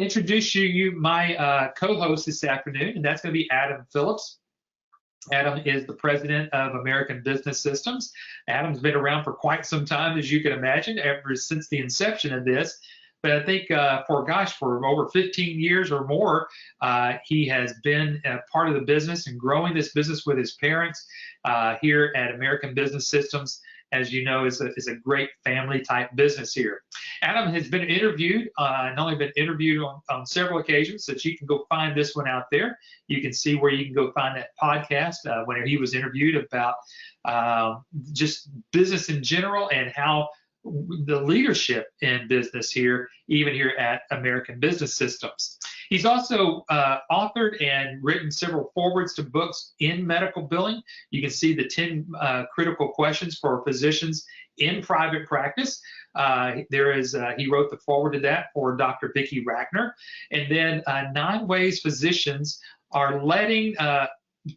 introduce you my co-host this afternoon, and that's going to be Adam Phillips. Adam is the president of American Business Systems. Adam's been around for quite some time, as you can imagine, ever since the inception of this. But I think for over 15 years or more, he has been a part of the business and growing this business with his parents here at American Business Systems. As you know, is a great family type business here. Adam has been interviewed, not only been interviewed on several occasions, so that you can go find this one out there. You can see where you can go find that podcast where he was interviewed about just business in general and how the leadership in business here, even here at American Business Systems. He's also authored and written several forwards to books in medical billing. You can see the 10 critical questions for physicians in private practice. He wrote the forward to that for Dr. Vicki Rackner. And then 9 ways physicians are letting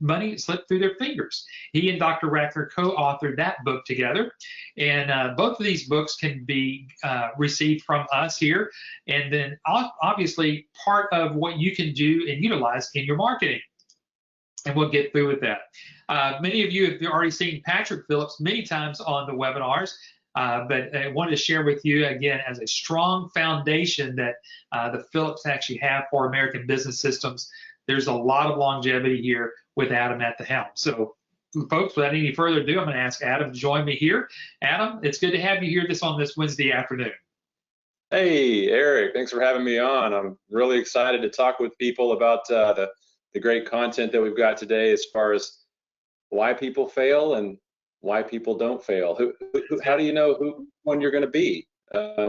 money slip through their fingers. He and Dr. Rackner co-authored that book together, and both of these books can be received from us here, and then obviously part of what you can do and utilize in your marketing. And we'll get through with that. Many of you have already seen Patrick Phillips many times on the webinars, but I wanted to share with you again as a strong foundation that the Phillips actually have for American Business Systems. There's a lot of longevity here with Adam at the helm. So, folks, without any further ado, I'm going to ask Adam to join me here. Adam, it's good to have you here on this Wednesday afternoon. Hey, Eric, thanks for having me on. I'm really excited to talk with people about the great content that we've got today as far as why people fail and why people don't fail. How do you know who one you're going to be?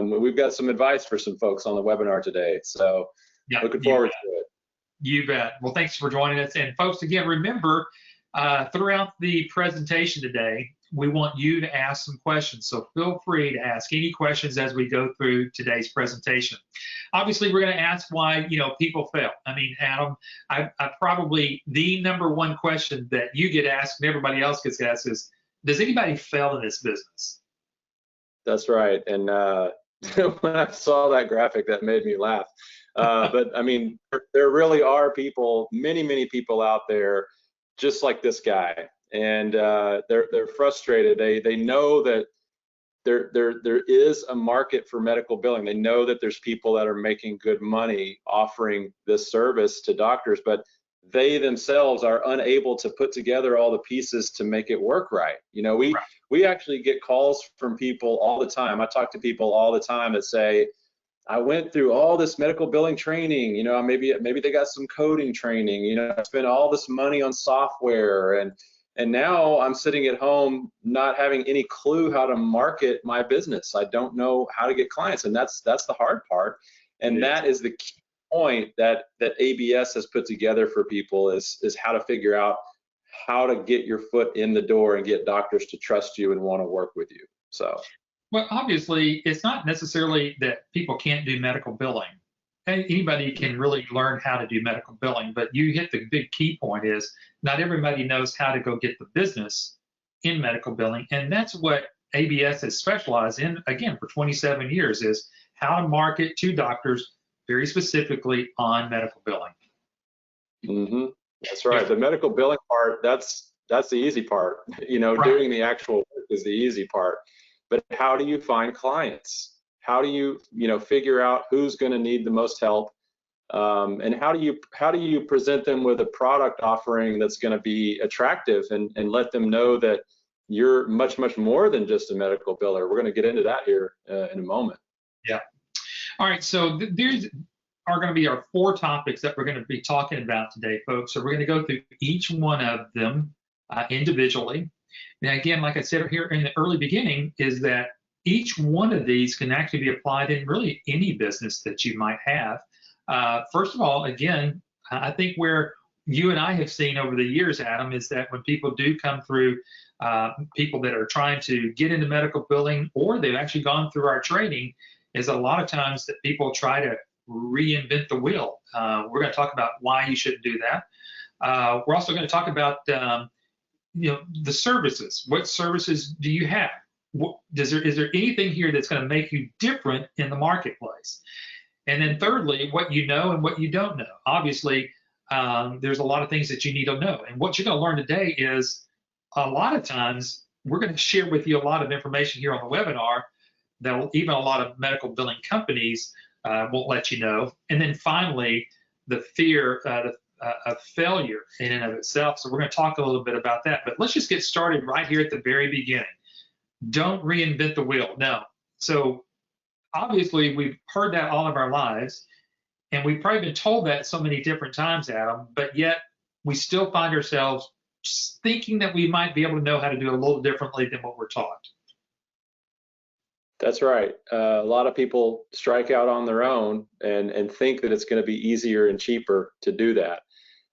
We've got some advice for some folks on the webinar today, so looking forward to it. You bet. Well, thanks for joining us. And folks, again, remember, throughout the presentation today, we want you to ask some questions. So feel free to ask any questions as we go through today's presentation. Obviously, we're going to ask why, people fail. I mean, Adam, I probably the #1 question that you get asked and everybody else gets asked is, does anybody fail in this business? That's right. And when I saw that graphic, that made me laugh. But I mean, there really are people, many people out there just like this guy, and they're frustrated. They know that there is a market for medical billing. They know that there's people that are making good money offering this service to doctors, but they themselves are unable to put together all the pieces to make it work right. We actually get calls from people all the time. I talk to people all the time that say, I went through all this medical billing training, maybe they got some coding training, I spent all this money on software, and now I'm sitting at home not having any clue how to market my business. I don't know how to get clients, and that's the hard part. And that is the key point that ABS has put together for people is how to figure out how to get your foot in the door and get doctors to trust you and want to work with you. So. Well, obviously, it's not necessarily that people can't do medical billing. Anybody can really learn how to do medical billing, but you hit the big key point is not everybody knows how to go get the business in medical billing, and that's what ABS has specialized in, again, for 27 years, is how to market to doctors very specifically on medical billing. Mm-hmm. That's right. The medical billing part, that's the easy part. Right. Doing the actual work is the easy part. But how do you find clients? How do you, figure out who's going to need the most help? And how do you present them with a product offering that's going to be attractive and let them know that you're much more than just a medical biller? We're going to get into that here in a moment. Yeah. All right. So there's are going to be our 4 topics that we're going to be talking about today, folks. So we're going to go through each one of them individually. And again, like I said here in the early beginning, is that each one of these can actually be applied in really any business that you might have. First of all, again, I think where you and I have seen over the years, Adam, is that when people do come through, people that are trying to get into medical billing or they've actually gone through our training, is a lot of times that people try to reinvent the wheel. We're going to talk about why you shouldn't do that. We're also going to talk about the services. What services do you have? Is there anything here that's going to make you different in the marketplace? And then thirdly, what you know and what you don't know. Obviously, there's a lot of things that you need to know. And what you're going to learn today is a lot of times we're going to share with you a lot of information here on the webinar that even a lot of medical billing companies won't let you know. And then finally, the fear of failure in and of itself. So we're going to talk a little bit about that. But let's just get started right here at the very beginning. Don't reinvent the wheel. No. So obviously, we've heard that all of our lives, and we've probably been told that so many different times, Adam, but yet we still find ourselves thinking that we might be able to know how to do it a little differently than what we're taught. That's right. A lot of people strike out on their own and think that it's going to be easier and cheaper to do that.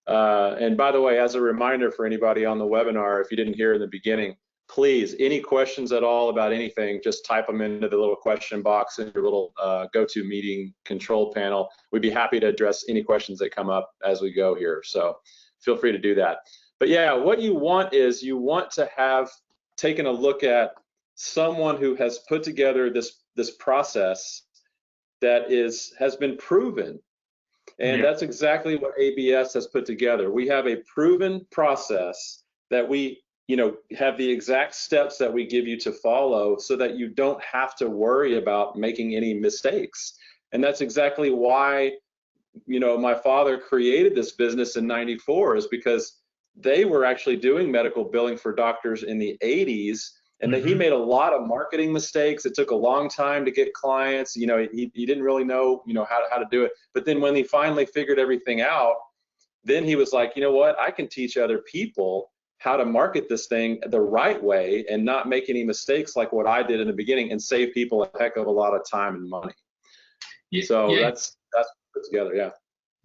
And by the way, as a reminder for anybody on the webinar, if you didn't hear in the beginning, please, any questions at all about anything, just type them into the little question box in your little GoToMeeting control panel. We'd be happy to address any questions that come up as we go here. So feel free to do that. But yeah, what you want is you want to have taken a look at someone who has put together this process that has been proven. And that's exactly what ABS has put together. We have a proven process that we have the exact steps that we give you to follow so that you don't have to worry about making any mistakes. And that's exactly why, my father created this business in '94, is because they were actually doing medical billing for doctors in the '80s. And then he made a lot of marketing mistakes. It took a long time to get clients. He didn't really know, how to do it. But then when he finally figured everything out, then he was like, you know what? I can teach other people how to market this thing the right way and not make any mistakes like what I did in the beginning, and save people a heck of a lot of time and money. That's put together. Yeah.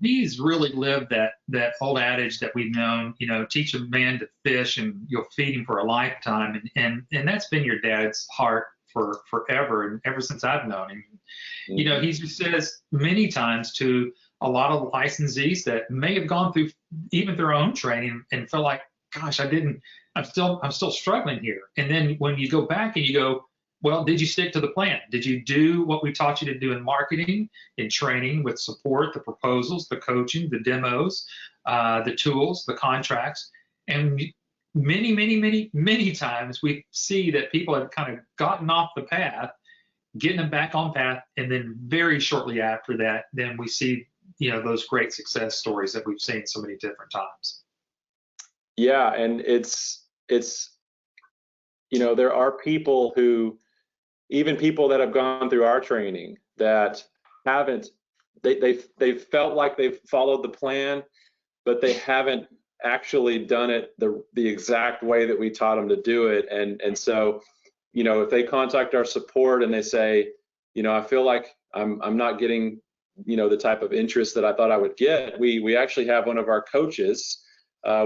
He's really lived that old adage that we've known, teach a man to fish and you'll feed him for a lifetime. And that's been your dad's heart for forever, and ever since I've known him. He just says many times to a lot of licensees that may have gone through even their own training and feel like, gosh, I'm still struggling here. And then when you go back and you go, well, did you stick to the plan? Did you do what we taught you to do in marketing, in training, with support, the proposals, the coaching, the demos, the tools, the contracts? And many times we see that people have kind of gotten off the path, getting them back on path, and then very shortly after that, then we see, those great success stories that we've seen so many different times. Yeah, and it's there are people who, even people that have gone through our training, that haven't, they've felt like they've followed the plan, but they haven't actually done it the exact way that we taught them to do it. And so, if they contact our support and they say, I feel like I'm not getting, the type of interest that I thought I would get, we actually have one of our coaches.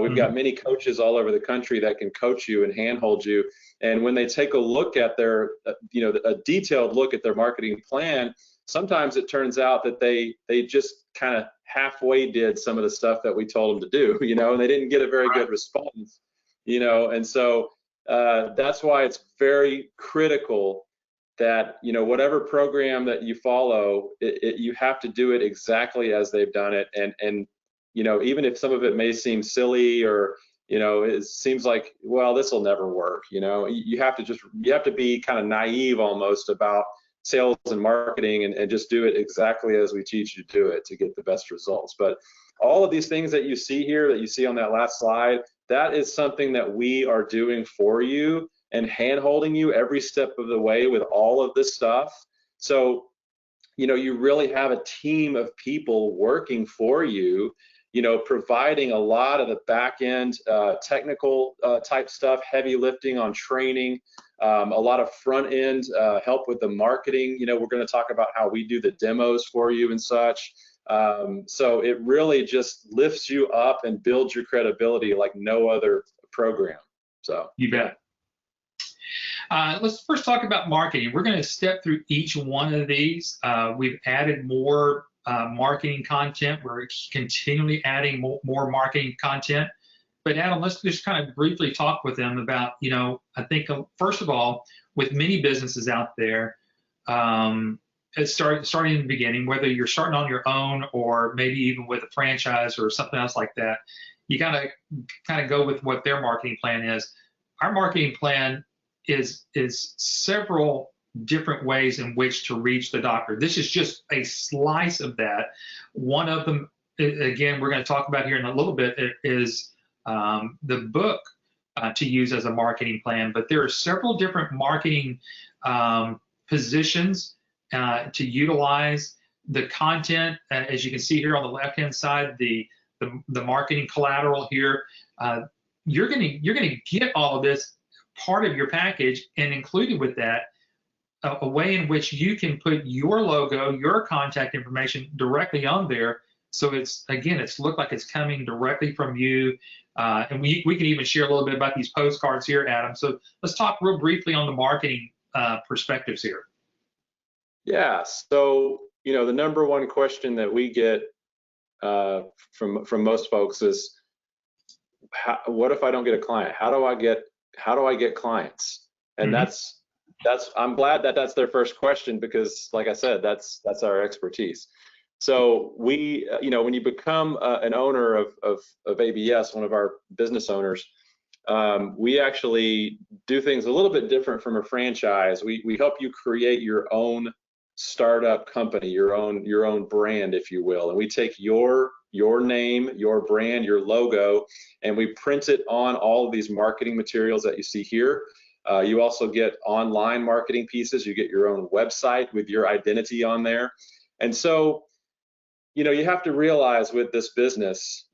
We've got many coaches all over the country that can coach you and handhold you. And when they take a look at their, a detailed look at their marketing plan, sometimes it turns out that they just kind of halfway did some of the stuff that we told them to do, and they didn't get a very good response, and so that's why it's very critical that, whatever program that you follow, you have to do it exactly as they've done it. And even if some of it may seem silly, or it seems like, well, this will never work, you have to be kind of naive almost about sales and marketing, and just do it exactly as we teach you to do it to get the best results. But all of these things that you see here, that you see on that last slide, that is something that we are doing for you and hand-holding you every step of the way with all of this stuff. So, you really have a team of people working for you, providing a lot of the back end technical type stuff, heavy lifting on training, a lot of front end help with the marketing. We're going to talk about how we do the demos for you and such. So it really just lifts you up and builds your credibility like no other program. So you bet. Let's first talk about marketing. We're going to step through each one of these. We've added more marketing content. We're continually adding more marketing content. But Adam, let's just kind of briefly talk with them about, I think, first of all, with many businesses out there, starting in the beginning, whether you're starting on your own or maybe even with a franchise or something else like that, you gotta kind of go with what their marketing plan is. Our marketing plan is several different ways in which to reach the doctor. This is just a slice of that. One of them, again, we're going to talk about here in a little bit, is the book to use as a marketing plan. But there are several different marketing positions to utilize. The content, as you can see here on the left-hand side, the marketing collateral here, you're gonna get all of this part of your package, and included with that, a way in which you can put your logo, your contact information directly on there. So it's look like it's coming directly from you. And we can even share a little bit about these postcards here, Adam. So let's talk real briefly on the marketing perspectives here. Yeah. So, the number one question that we get from most folks is, what if I don't get a client? How do I get clients? And I'm glad that that's their first question, because like I said, that's our expertise. So we, when you become an owner of ABS, one of our business owners, we actually do things a little bit different from a franchise. We help you create your own startup company, your own brand, if you will. And we take your name, your brand, your logo, and we print it on all of these marketing materials that you see here. You also get online marketing pieces. You get your own website with your identity on there. And so, you have to realize with this business,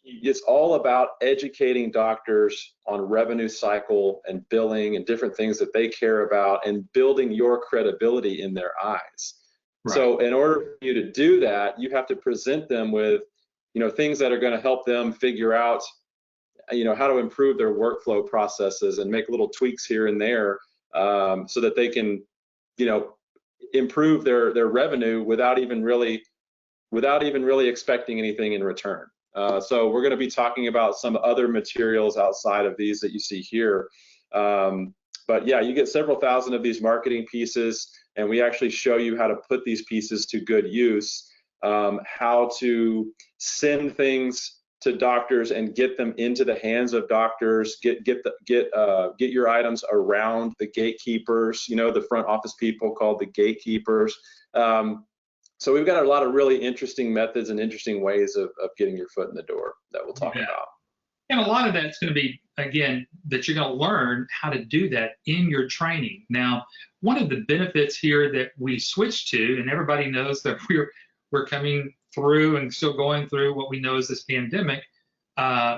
it's all about educating doctors on revenue cycle and billing and different things that they care about, and building your credibility in their eyes. Right. So in order for you to do that, you have to present them with, things that are going to help them figure out, how to improve their workflow processes and make little tweaks here and there, so that they can, improve their revenue without even really expecting anything in return. So we're going to be talking about some other materials outside of these that you see here. But yeah, you get several thousand of these marketing pieces, and we actually show you how to put these pieces to good use, how to send things to doctors and get them into the hands of doctors, get your items around the gatekeepers, the front office people called the gatekeepers. So we've got a lot of really interesting methods and interesting ways of getting your foot in the door that we'll talk about. And a lot of that's going to be, again, that you're going to learn how to do that in your training. Now, one of the benefits here that we switched to, and everybody knows that we're coming through and still going through what we know as this pandemic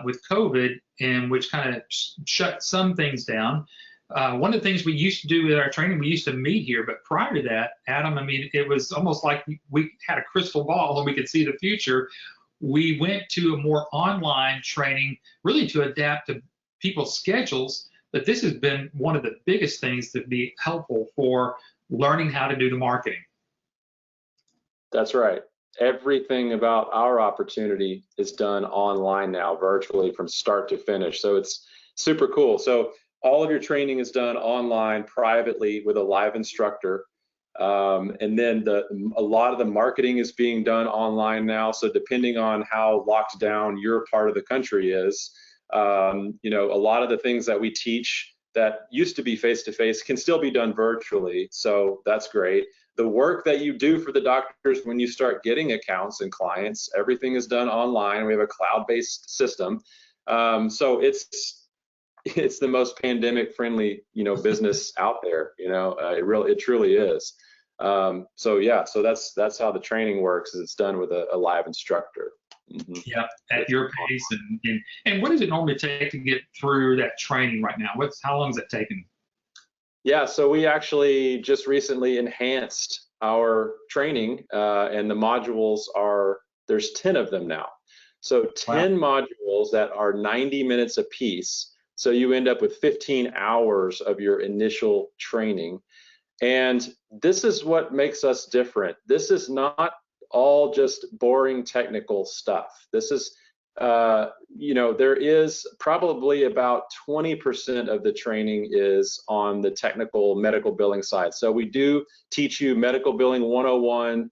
with COVID, and which kind of shut some things down. One of the things we used to do with our training, we used to meet here, but prior to that, Adam, it was almost like we had a crystal ball and we could see the future. We went to a more online training, really to adapt to people's schedules, but this has been one of the biggest things to be helpful for learning how to do the marketing. That's right. Everything about our opportunity is done online now, virtually from start to finish. So it's super cool. So all of your training is done online, privately, with a live instructor. And then a lot of the marketing is being done online now. So depending on how locked down your part of the country is, a lot of the things that we teach that used to be face-to-face can still be done virtually. So that's great. The work that you do for the doctors when you start getting accounts and clients, everything is done online. We have a cloud-based system. So it's the most pandemic-friendly, business out there. It truly is. So yeah, so that's how the training works. Is it's done with a live instructor. Mm-hmm. Yeah, at your pace. And what does it normally take to get through that training right now? How long is it taking? Yeah, so we actually just recently enhanced our training, and the modules there's 10 of them now. So 10 modules that are 90 minutes a piece. So you end up with 15 hours of your initial training. And this is what makes us different. This is not all just boring technical stuff. This is there is probably about 20% of the training is on the technical medical billing side. So we do teach you medical billing 101,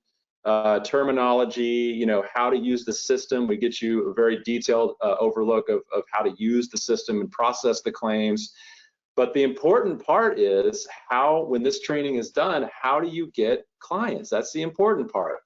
terminology, how to use the system. We get you a very detailed overlook of how to use the system and process the claims. But the important part is when this training is done, how do you get clients? That's the important part.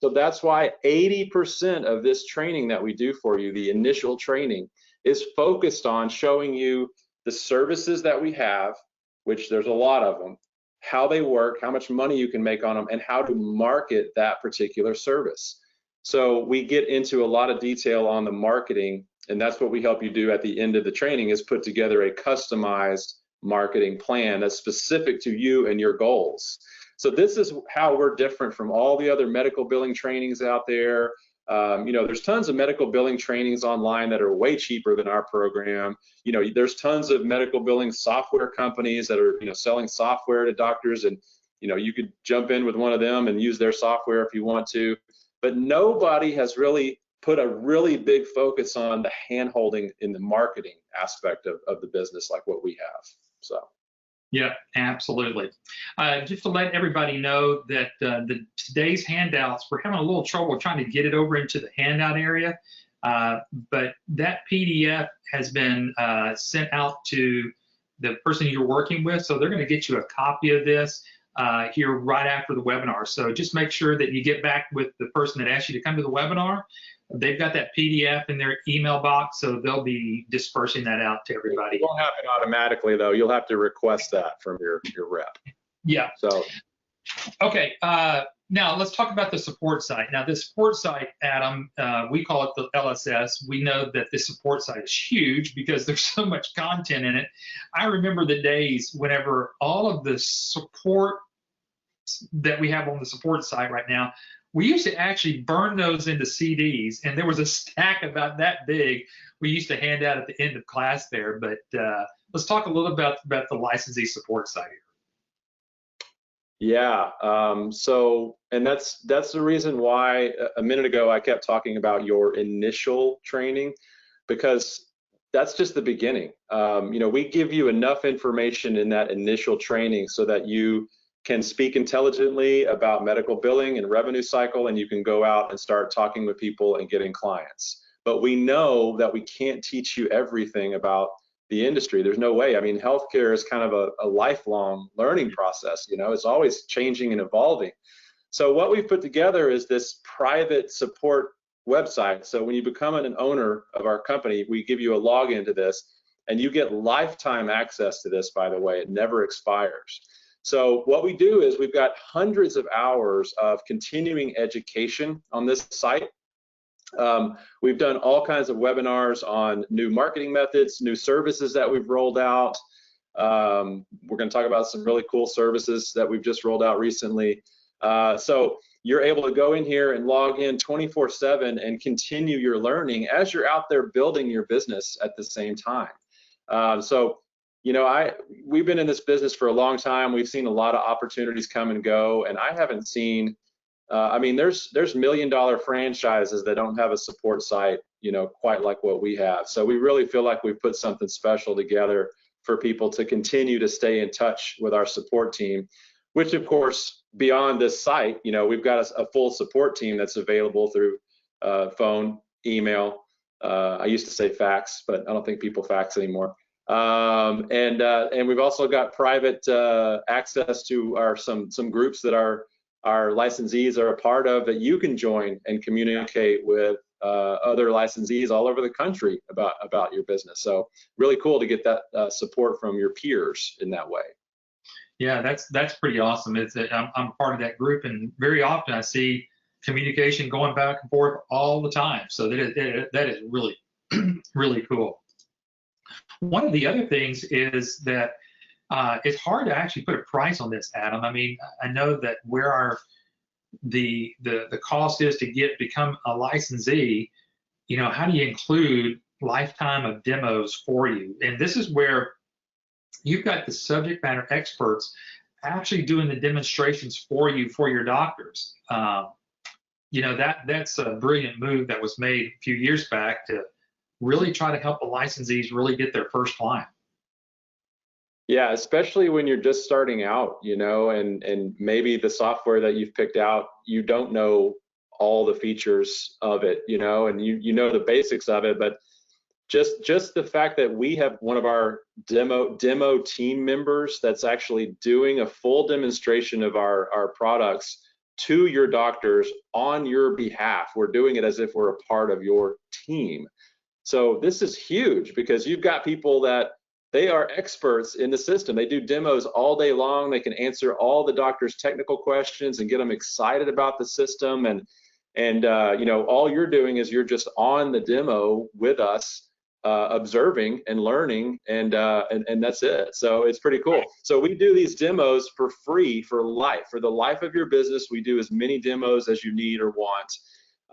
So that's why 80% of this training that we do for you, the initial training, is focused on showing you the services that we have, which there's a lot of them, how they work, how much money you can make on them, and how to market that particular service. So we get into a lot of detail on the marketing, and that's what we help you do at the end of the training, is put together a customized marketing plan that's specific to you and your goals. So this is how we're different from all the other medical billing trainings out there. There's tons of medical billing trainings online that are way cheaper than our program. There's tons of medical billing software companies that are, selling software to doctors, and, you could jump in with one of them and use their software if you want to. But nobody has really put a really big focus on the hand-holding in the marketing aspect of the business like what we have. So. Yeah, absolutely. Just to let everybody know that today's handouts, we're having a little trouble trying to get it over into the handout area, but that PDF has been sent out to the person you're working with, so they're going to get you a copy of this here right after the webinar. So just make sure that you get back with the person that asked you to come to the webinar. They've got that PDF in their email box, so they'll be dispersing that out to everybody. It won't happen automatically, though. You'll have to request that from your rep. Yeah. So. Okay. Now let's talk about the support site. Now the support site, Adam, we call it the LSS. We know that the support site is huge because there's so much content in it. I remember the days whenever all of the support that we have on the support site right now, we used to actually burn those into CDs, and there was a stack about that big we used to hand out at the end of class there. But let's talk a little about the licensee support site here. Yeah, and that's the reason why a minute ago I kept talking about your initial training, because that's just the beginning. We give you enough information in that initial training so that you can speak intelligently about medical billing and revenue cycle, and you can go out and start talking with people and getting clients. But we know that we can't teach you everything about the industry. There's no way. I mean, healthcare is kind of a lifelong learning process. It's always changing and evolving. So what we've put together is this private support website. So when you become an owner of our company, we give you a login to this, and you get lifetime access to this, by the way. It never expires. So what we do is we've got hundreds of hours of continuing education on this site. We've done all kinds of webinars on new marketing methods, new services that we've rolled out. We're going to talk about some really cool services that we've just rolled out recently. So you're able to go in here and log in 24/7 and continue your learning as you're out there building your business at the same time. We've been in this business for a long time. We've seen a lot of opportunities come and go, and I haven't seen, there's million-dollar franchises that don't have a support site, quite like what we have. So we really feel like we've put something special together for people to continue to stay in touch with our support team, which of course, beyond this site, we've got a full support team that's available through phone, email. I used to say fax, but I don't think people fax anymore. And we've also got private access to some groups that our licensees are a part of, that you can join and communicate with other licensees all over the country about your business. So really cool to get that support from your peers in that way. Yeah, that's pretty awesome. I'm part of that group, and very often I see communication going back and forth all the time. So that is really, really cool. One of the other things is that it's hard to actually put a price on this, Adam. I mean, I know that where the cost is to become a licensee, how do you include lifetime of demos for you? And this is where you've got the subject matter experts actually doing the demonstrations for you, for your doctors. that's a brilliant move that was made a few years back to really try to help the licensees really get their first client. Yeah, especially when you're just starting out, and maybe the software that you've picked out, you don't know all the features of it, and you know the basics of it, but just the fact that we have one of our demo team members that's actually doing a full demonstration of our products to your doctors on your behalf. We're doing it as if we're a part of your team. So this is huge because you've got people that they are experts in the system. They do demos all day long. They can answer all the doctor's technical questions and get them excited about the system. And all you're doing is you're just on the demo with us, observing and learning, and that's it. So it's pretty cool. So we do these demos for free for life. For the life of your business, we do as many demos as you need or want.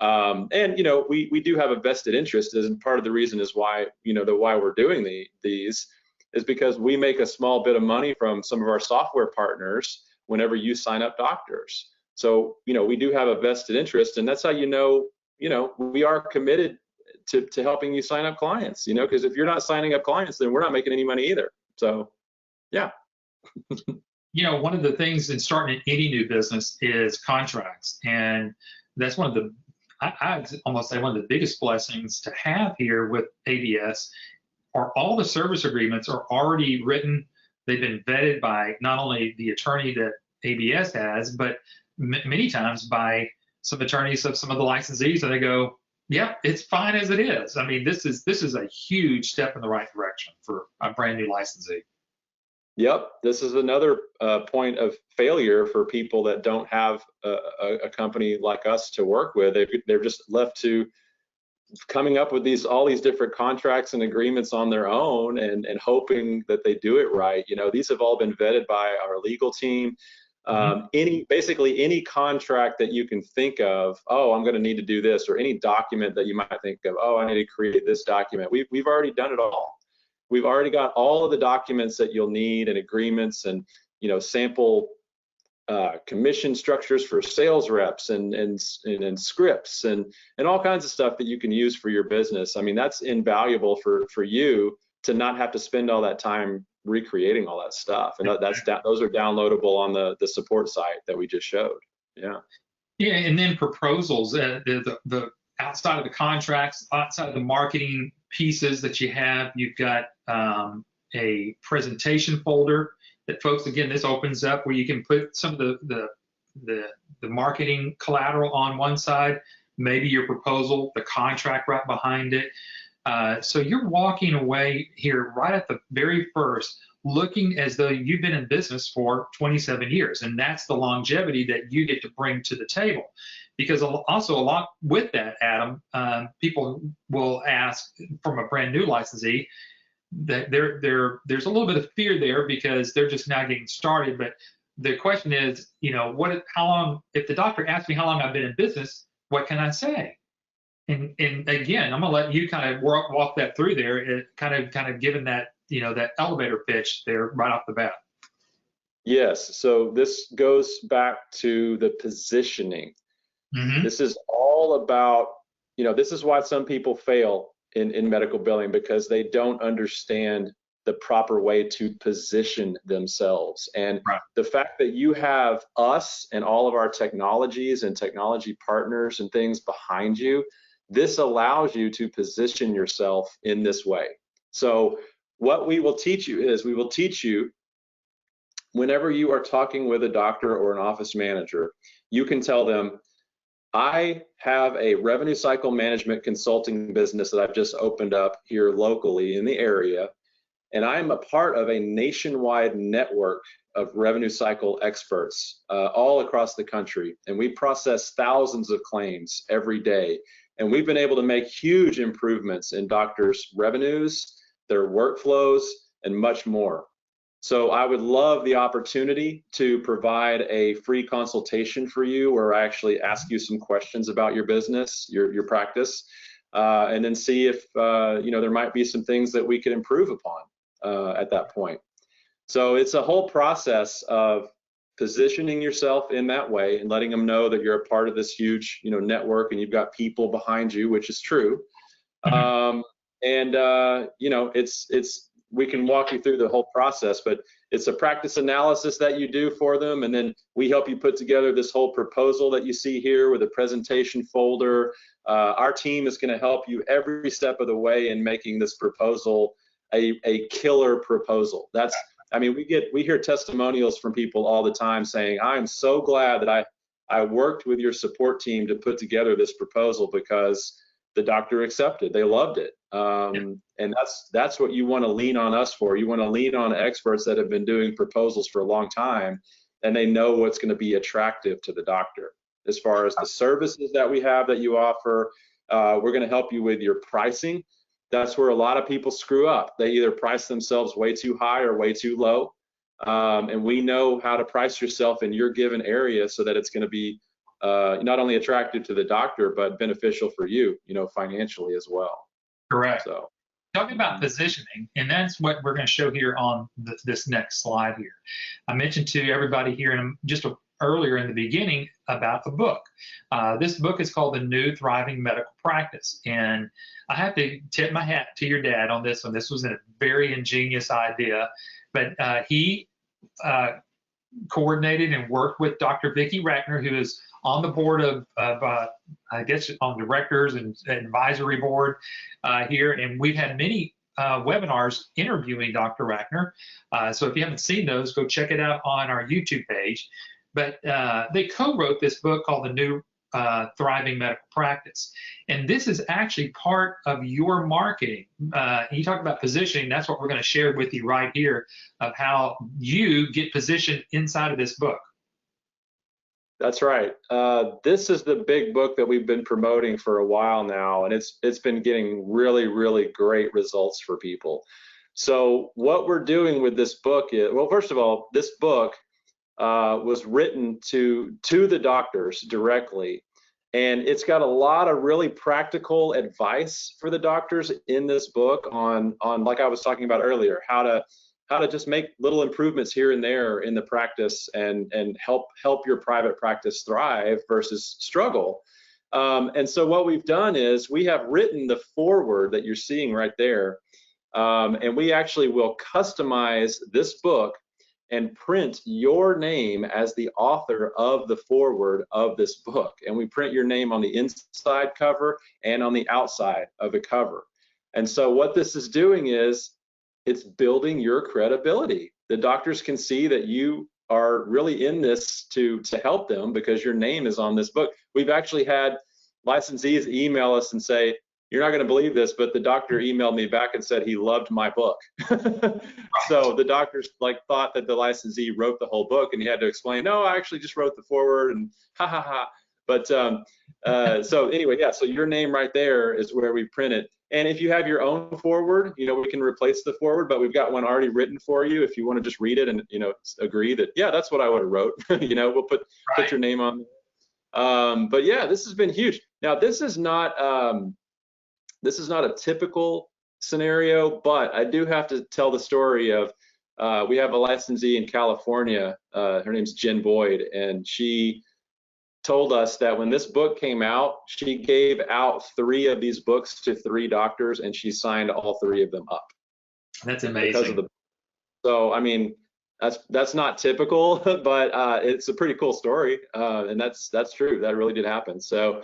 And we do have a vested interest, and part of the reason is why why we're doing these is because we make a small bit of money from some of our software partners whenever you sign up doctors. So we do have a vested interest, and that's how we are committed to helping you sign up clients. Because if you're not signing up clients, then we're not making any money either. So yeah. One of the things in starting any new business is contracts, and that's one of the I'd almost say one of the biggest blessings to have here with ABS are all the service agreements are already written. They've been vetted by not only the attorney that ABS has, but many times by some attorneys of some of the licensees, and they go, yeah, it's fine as it is. I mean, this is a huge step in the right direction for a brand new licensee. Yep, this is another point of failure for people that don't have a company like us to work with. They're just left to coming up with all these different contracts and agreements on their own and hoping that they do it right. These have all been vetted by our legal team. Basically any contract that you can think of, oh, I'm going to need to do this, or any document that you might think of, oh, I need to create this document. We've already done it all. We've already got all of the documents that you'll need and agreements and sample commission structures for sales reps and scripts and all kinds of stuff that you can use for your business. I mean, that's invaluable for you to not have to spend all that time recreating all that stuff. And those are downloadable on the support site that we just showed. Yeah. Yeah, and then proposals, the outside of the contracts, outside of the marketing pieces that you have, you've got a presentation folder that, folks, again, this opens up where you can put some of the marketing collateral on one side, maybe your proposal, the contract right behind it. So you're walking away here right at the very first, looking as though you've been in business for 27 years. And that's the longevity that you get to bring to the table. Because also a lot with that, Adam, people will ask from a brand new licensee that there's a little bit of fear there because they're just now getting started. But the question is, how long, if the doctor asks me how long I've been in business, what can I say? And again, I'm gonna let you kind of walk that through there, kind of given that, that elevator pitch there right off the bat. Yes, so this goes back to the positioning. This is all about, this is why some people fail in medical billing, because they don't understand the proper way to position themselves. And the fact that you have us and all of our technologies and technology partners and things behind you, this allows you to position yourself in this way. So what we will teach you is whenever you are talking with a doctor or an office manager, you can tell them, I have a revenue cycle management consulting business that I've just opened up here locally in the area, and I'm a part of a nationwide network of revenue cycle experts all across the country, and we process thousands of claims every day, and we've been able to make huge improvements in doctors' revenues, their workflows, and much more. So I would love the opportunity to provide a free consultation for you where I actually ask you some questions about your business, your practice, and then see if there might be some things that we could improve upon at that point. So it's a whole process of positioning yourself in that way and letting them know that you're a part of this huge, network and you've got people behind you, which is true. We can walk you through the whole process, but it's a practice analysis that you do for them. And then we help you put together this whole proposal that you see here with a presentation folder. Our team is going to help you every step of the way in making this proposal a killer proposal. We hear testimonials from people all the time saying, I'm so glad that I worked with your support team to put together this proposal because the doctor accepted. They loved it. And that's what you want to lean on us for. You want to lean on experts that have been doing proposals for a long time, and they know what's going to be attractive to the doctor. As far as the services that we have that you offer, we're going to help you with your pricing. That's where a lot of people screw up. They either price themselves way too high or way too low. And we know how to price yourself in your given area so that it's going to be not only attractive to the doctor, but beneficial for you, financially as well. Correct. So, talking about positioning, and that's what we're going to show here on this next slide here. I mentioned to everybody here earlier in the beginning about the book. This book is called The New Thriving Medical Practice. And I have to tip my hat to your dad on this one. This was a very ingenious idea, but he coordinated and worked with Dr. Vicki Ratner, who is on the board of I guess on directors and advisory board here. And we've had many webinars interviewing Dr. Ratner. So if you haven't seen those, go check it out on our YouTube page. But they co-wrote this book called The New Thriving Medical Practice. And this is actually part of your marketing. You talk about positioning. That's what we're going to share with you right here of how you get positioned inside of this book. That's right. This is the big book that we've been promoting for a while now, and it's been getting really, really great results for people. So what we're doing with this book is, well, first of all, this book was written to the doctors directly, and it's got a lot of really practical advice for the doctors in this book on like I was talking about earlier, how to just make little improvements here and there in the practice and help your private practice thrive versus struggle. And so what we've done is we have written the foreword that you're seeing right there, and we actually will customize this book and print your name as the author of the foreword of this book. And we print your name on the inside cover and on the outside of the cover. And so what this is doing is it's building your credibility. The doctors can see that you are really in this to help them because your name is on this book. We've actually had licensees email us and say, you're not going to believe this, but the doctor emailed me back and said he loved my book. So the doctors thought that the licensee wrote the whole book, and he had to explain, no, I actually just wrote the foreword, and ha ha ha. But so anyway, yeah, so your name right there is where we print it. And if you have your own foreword, we can replace the foreword, but we've got one already written for you. If you want to just read it and, agree that, yeah, that's what I would have wrote, we'll put your name on there. But yeah, this has been huge. Now, this is not a typical scenario, but I do have to tell the story of, we have a licensee in California, her name's Jen Boyd, and she told us that when this book came out, she gave out 3 of these books to 3 doctors, and she signed all 3 of them up. That's amazing. So, I mean, that's not typical, but it's a pretty cool story, and that's true. That really did happen. So,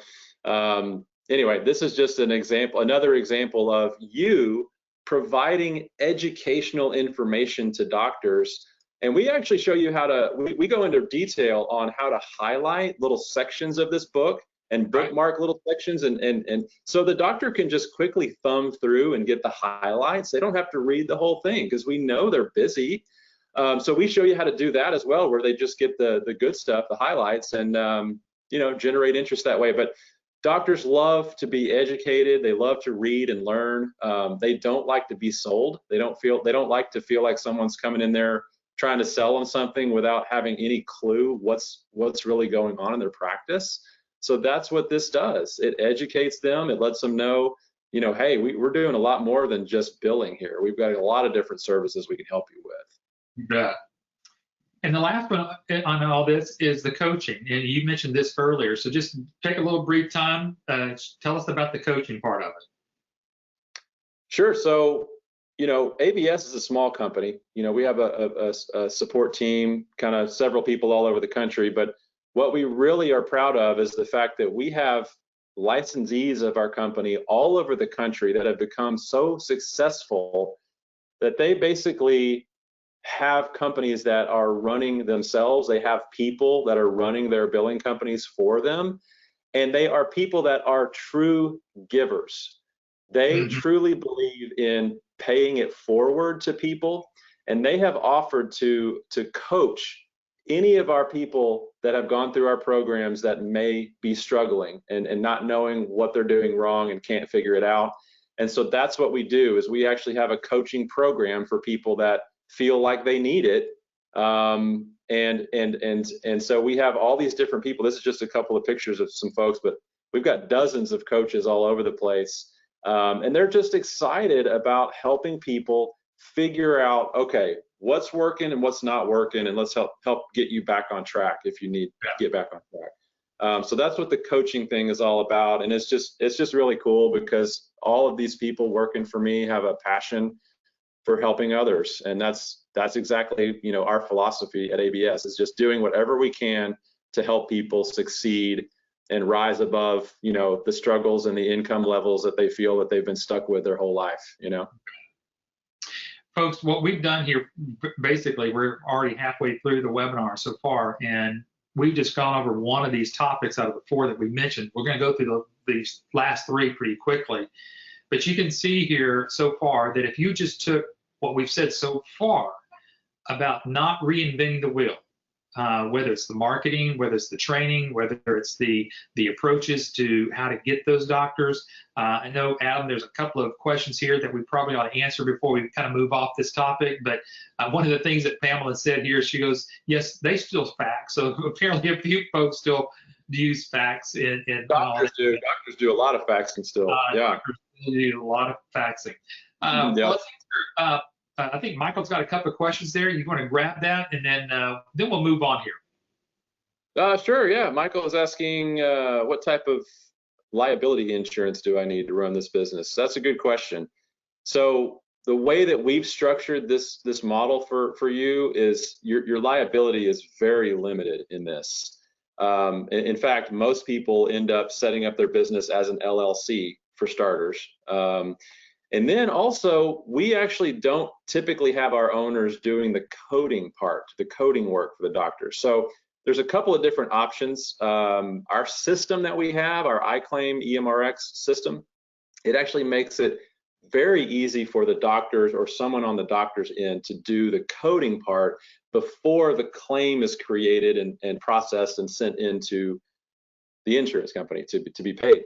anyway, this is just another example of you providing educational information to doctors. And we actually show you how to, we go into detail on how to highlight little sections of this book and bookmark little sections. And so the doctor can just quickly thumb through and get the highlights. They don't have to read the whole thing because we know they're busy. So we show you how to do that as well, where they just get the good stuff, the highlights, and generate interest that way. But doctors love to be educated. They love to read and learn. They don't like to be sold. They don't like to feel like someone's coming in there trying to sell them something without having any clue what's really going on in their practice. So that's what this does. It educates them. It lets them know, hey, we're doing a lot more than just billing here. We've got a lot of different services we can help you with. Yeah. And And the last one on all this is the coaching. And you mentioned this earlier. So just take a little brief time. Tell us about the coaching part of it. Sure. So, ABS is a small company. We have a support team, kind of several people all over the country. But what we really are proud of is the fact that we have licensees of our company all over the country that have become so successful that they basically have companies that are running themselves. They have people that are running their billing companies for them. And they are people that are true givers. They truly believe in paying it forward to people. And they have offered to coach any of our people that have gone through our programs that may be struggling and not knowing what they're doing wrong and can't figure it out. And so that's what we do, is we actually have a coaching program for people that feel like they need it. And so we have all these different people. This is just a couple of pictures of some folks, but we've got dozens of coaches all over the place. And they're just excited about helping people figure out, okay, what's working and what's not working, and let's help get you back on track if you need to get back on track. So that's what the coaching thing is all about. And it's just really cool because all of these people working for me have a passion for helping others. And that's exactly, our philosophy at ABS, is just doing whatever we can to help people succeed and rise above, the struggles and the income levels that they feel that they've been stuck with their whole life, Folks, what we've done here, basically, we're already halfway through the webinar so far, and we've just gone over one of these topics out of the four that we mentioned. We're going to go through these last three pretty quickly. But you can see here so far that if you just took what we've said so far about not reinventing the wheel, whether it's the marketing, whether it's the training, whether it's the approaches to how to get those doctors. I know, Adam, there's a couple of questions here that we probably ought to answer before we kind of move off this topic. But one of the things that Pamela said here, she goes, yes, they still fax. So apparently a few folks still use fax. Doctors do a lot of faxing still. Yeah. Doctors do a lot of faxing. Let's answer, I think Michael's got a couple of questions there. You want to grab that, and then we'll move on here. Sure, yeah. Michael is asking, what type of liability insurance do I need to run this business? That's a good question. So the way that we've structured this model for you is your liability is very limited in this. In fact, most people end up setting up their business as an LLC for starters. And then also, we actually don't typically have our owners doing the coding part, the coding work for the doctors. So there's a couple of different options. Our system that we have, our iClaim EMRX system, it actually makes it very easy for the doctors or someone on the doctor's end to do the coding part before the claim is created and processed and sent into the insurance company to be paid.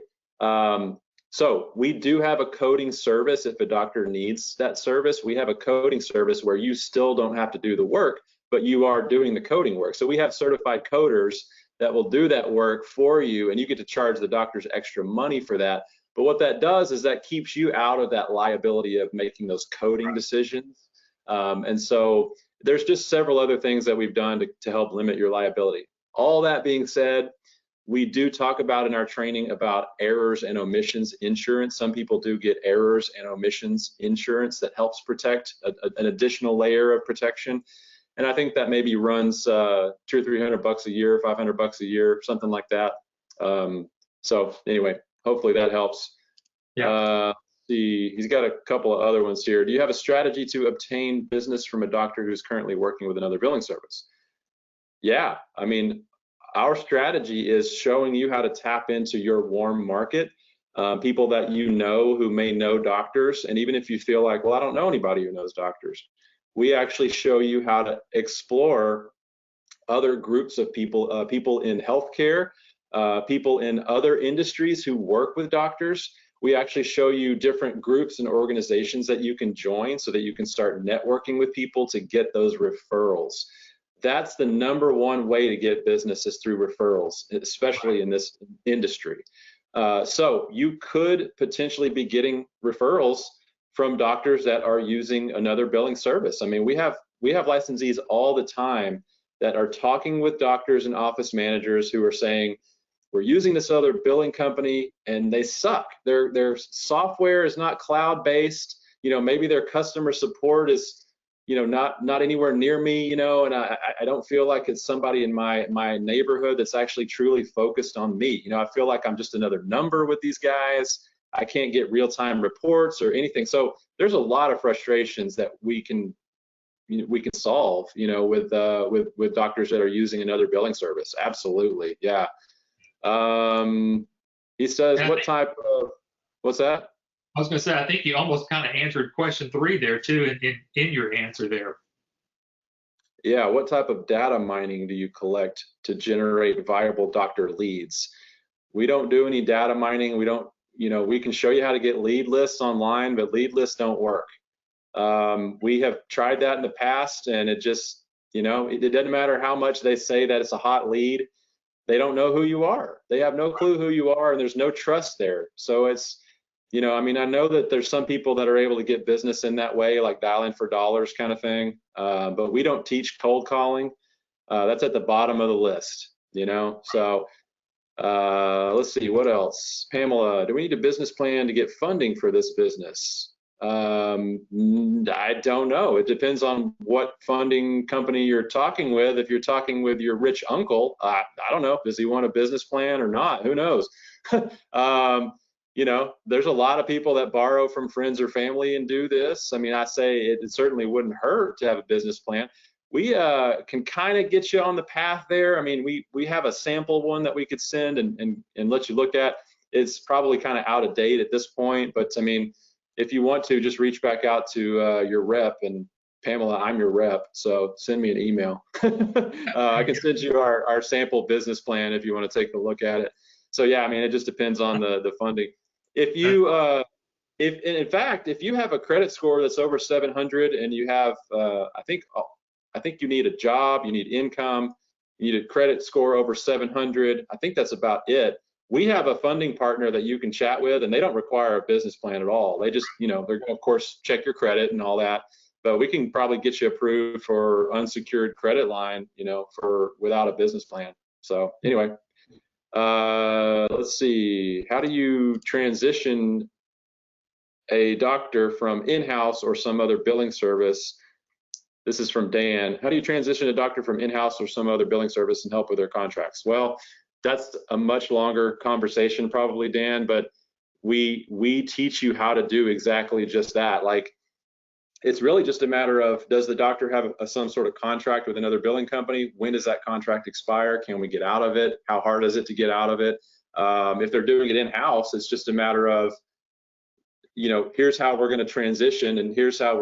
So we do have a coding service if a doctor needs that service. We have a coding service where you still don't have to do the work, but you are doing the coding work. So we have certified coders that will do that work for you, and you get to charge the doctors extra money for that. But what that does is that keeps you out of that liability of making those coding decisions. And so there's just several other things that we've done to help limit your liability. All that being said, we do talk about in our training about errors and omissions insurance. Some people do get errors and omissions insurance that helps protect an additional layer of protection. And I think that maybe runs $200 or $300 a year, $500 a year, something like that. So anyway, hopefully that helps. Yeah. He's got a couple of other ones here. Do you have a strategy to obtain business from a doctor who's currently working with another billing service? Yeah, I mean, our strategy is showing you how to tap into your warm market, people that you know who may know doctors. And even if you feel like, well, I don't know anybody who knows doctors, we actually show you how to explore other groups of people, people in healthcare, people in other industries who work with doctors. We actually show you different groups and organizations that you can join so that you can start networking with people to get those referrals. That's the number one way to get business is through referrals, especially in this industry. So you could potentially be getting referrals from doctors that are using another billing service. I mean, we have licensees all the time that are talking with doctors and office managers who are saying, we're using this other billing company and they suck. Their software is not cloud-based. Maybe their customer support is, not anywhere near me, and I don't feel like it's somebody in my neighborhood that's actually truly focused on me. I feel like I'm just another number with these guys. I can't get real-time reports or anything. So there's a lot of frustrations that we can solve, with doctors that are using another billing service. Absolutely, yeah. He says, what type of, what's that? I was going to say, I think you almost kind of answered question 3 there too, in your answer there. Yeah, what type of data mining do you collect to generate viable doctor leads? We don't do any data mining. We don't, we can show you how to get lead lists online, but lead lists don't work. We have tried that in the past, and it just, it doesn't matter how much they say that it's a hot lead. They don't know who you are. They have no clue who you are, and there's no trust there. So it's, I know that there's some people that are able to get business in that way, like dialing for dollars kind of thing. But we don't teach cold calling. That's at the bottom of the list, So let's see, what else? Pamela, do we need a business plan to get funding for this business? I don't know. It depends on what funding company you're talking with. If you're talking with your rich uncle, I don't know. Does he want a business plan or not? Who knows? There's a lot of people that borrow from friends or family and do this. I say it certainly wouldn't hurt to have a business plan. We can kind of get you on the path there. We have a sample one that we could send and let you look at. It's probably kind of out of date at this point, but if you want to, just reach back out to your rep. And Pamela, I'm your rep, so send me an email. I can send you our sample business plan if you want to take a look at it. So yeah, it just depends on the funding. If you, in fact, if you have a credit score that's over 700 and you have, I think you need a job, you need income, you need a credit score over 700. I think that's about it. We have a funding partner that you can chat with, and they don't require a business plan at all. They just, they're going to, of course, check your credit and all that, but we can probably get you approved for unsecured credit line, without a business plan. So anyway, let's see. How do you transition a doctor from in-house or some other billing service? This is from Dan. How do you transition a doctor from in-house or some other billing service and help with their contracts? Well, that's a much longer conversation probably, Dan, but we teach you how to do exactly just that. Like, it's really just a matter of, does the doctor have some sort of contract with another billing company? When does that contract expire? Can we get out of it? How hard is it to get out of it? If they're doing it in-house, it's just a matter of, here's how we're going to transition, and here's how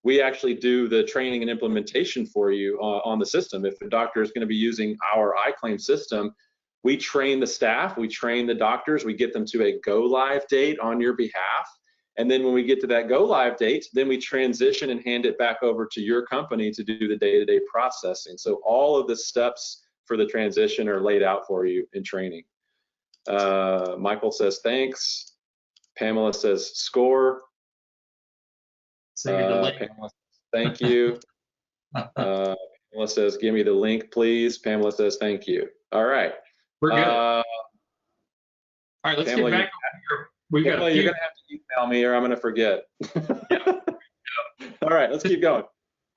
we actually do the training and implementation for you on the system. If the doctor is going to be using our iClaim system, we train the staff, we train the doctors, we get them to a go live date on your behalf. And then when we get to that go live date, then we transition and hand it back over to your company to do the day-to-day processing. So all of the steps for the transition are laid out for you in training. Michael says, thanks. Pamela says, score. Pamela says, thank you. Pamela says, give me the link, please. Pamela says, thank you. All right. We're good. All right, let's Pamela, get back over here. Pamela, you're going to have to email me or I'm going to forget. All right, let's keep going.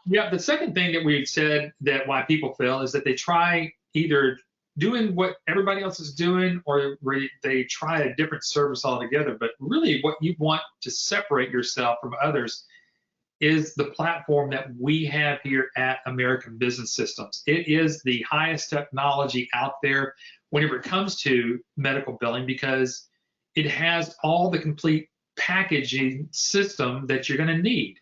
Yeah, the second thing that we've said that why people fail is that they try either doing what everybody else is doing, or they try a different service altogether. But really what you want to separate yourself from others is the platform that we have here at American Business Systems. It is the highest technology out there whenever it comes to medical billing, because it has all the complete packaging system that you're going to need.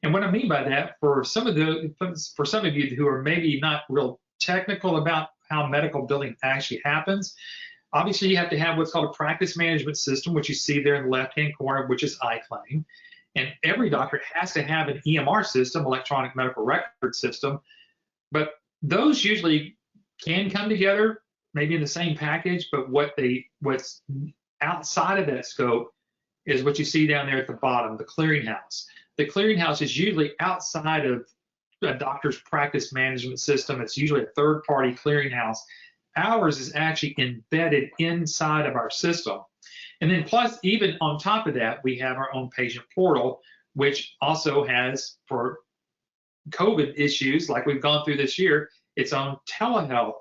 And what I mean by that, for some of you who are maybe not real technical about how medical billing actually happens, obviously you have to have what's called a practice management system, which you see there in the left-hand corner, which is iClaim. And every doctor has to have an EMR system, electronic medical record system, but those usually can come together maybe in the same package, but what's outside of that scope is what you see down there at the bottom, the clearinghouse. The clearinghouse is usually outside of a doctor's practice management system. It's usually a third-party clearinghouse. Ours is actually embedded inside of our system. And then plus, even on top of that, we have our own patient portal, which also has, for COVID issues like we've gone through this year, its own telehealth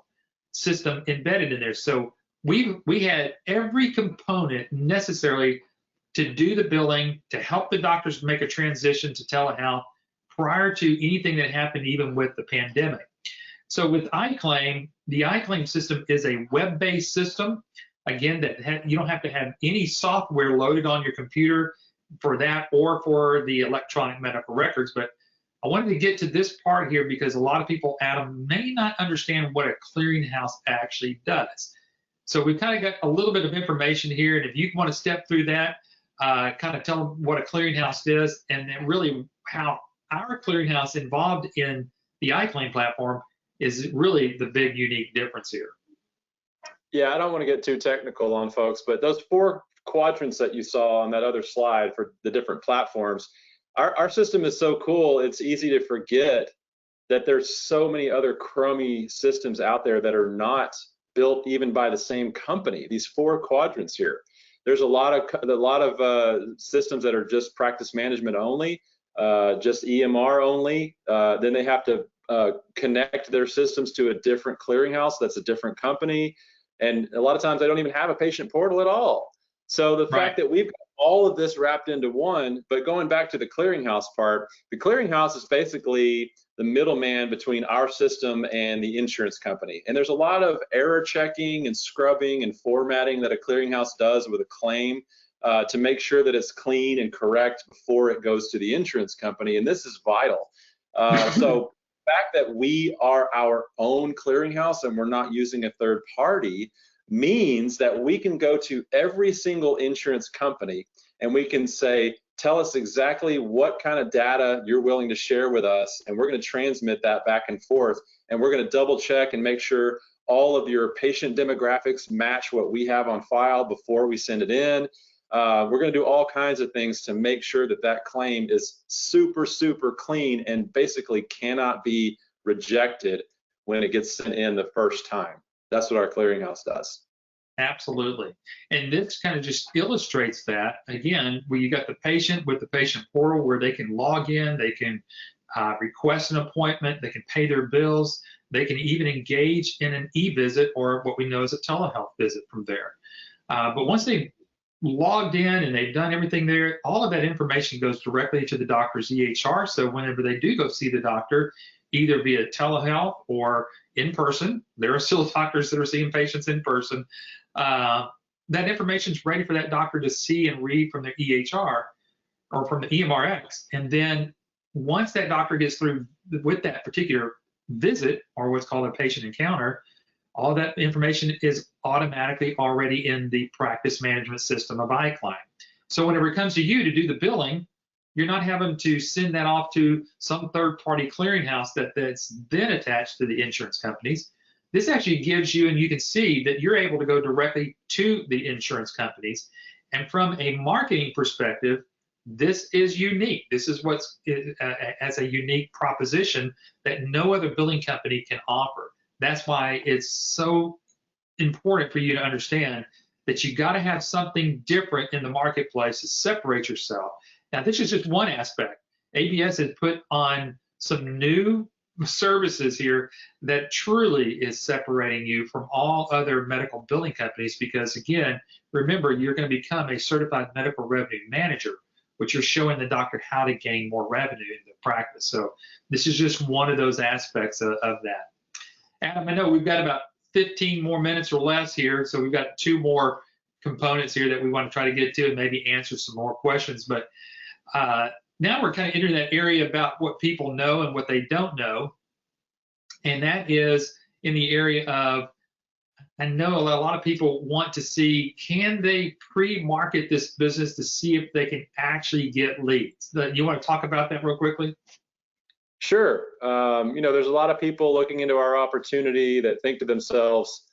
system embedded in there. So we had every component necessarily to do the billing, to help the doctors make a transition to telehealth prior to anything that happened, even with the pandemic. So with iClaim, the iClaim system is a web-based system. Again, that you don't have to have any software loaded on your computer for that or for the electronic medical records. But I wanted to get to this part here because a lot of people, Adam, may not understand what a clearinghouse actually does. So we've kind of got a little bit of information here, and if you want to step through that, kind of tell them what a clearinghouse is, and then really how our clearinghouse involved in the iClaim platform is really the big unique difference here. Yeah, I don't want to get too technical on folks, but those 4 quadrants that you saw on that other slide for the different platforms, our system is so cool, it's easy to forget that there's so many other crummy systems out there that are not built even by the same company. These 4 quadrants here. There's a lot of systems that are just practice management only, just EMR only. Then they have to connect their systems to a different clearinghouse that's a different company. And a lot of times they don't even have a patient portal at all. So the fact that we've got all of this wrapped into one, but going back to the clearinghouse part, the clearinghouse is basically the middleman between our system and the insurance company. And there's a lot of error checking and scrubbing and formatting that a clearinghouse does with a claim to make sure that it's clean and correct before it goes to the insurance company. And this is vital. So the fact that we are our own clearinghouse and we're not using a third party means that we can go to every single insurance company and we can say, tell us exactly what kind of data you're willing to share with us, and we're going to transmit that back and forth, and we're going to double check and make sure all of your patient demographics match what we have on file before we send it in. We're going to do all kinds of things to make sure that that claim is super, super clean and basically cannot be rejected when it gets sent in the first time. That's what our clearinghouse does. Absolutely. And this kind of just illustrates that, again, where you got the patient with the patient portal where they can log in, they can request an appointment, they can pay their bills, they can even engage in an e-visit or what we know as a telehealth visit from there. But once they've logged in and they've done everything there, all of that information goes directly to the doctor's EHR. So whenever they do go see the doctor, either via telehealth or in person, there are still doctors that are seeing patients in person, that information is ready for that doctor to see and read from their EHR or from the EMRX. And then once that doctor gets through with that particular visit or what's called a patient encounter, all that information is automatically already in the practice management system of iClaim. So whenever it comes to you to do the billing, you're not having to send that off to some third-party clearinghouse that's then attached to the insurance companies. This actually gives you, and you can see that you're able to go directly to the insurance companies. And from a marketing perspective, this is unique. This is what's as a unique proposition that no other billing company can offer. That's why it's so important for you to understand that you got to have something different in the marketplace to separate yourself. Now, this is just one aspect. ABS has put on some new services here that truly is separating you from all other medical billing companies because, again, remember, you're going to become a certified medical revenue manager, which you're showing the doctor how to gain more revenue in the practice. So this is just one of those aspects of that. Adam, I know we've got about 15 more minutes or less here, so we've got 2 more components here that we want to try to get to and maybe answer some more questions. But now we're kind of entering that area about what people know and what they don't know, and that is in the area of, I know a lot of people want to see, can they pre-market this business to see if they can actually get leads? You want to talk about that real quickly? Sure. You know, there's a lot of people looking into our opportunity that think to themselves,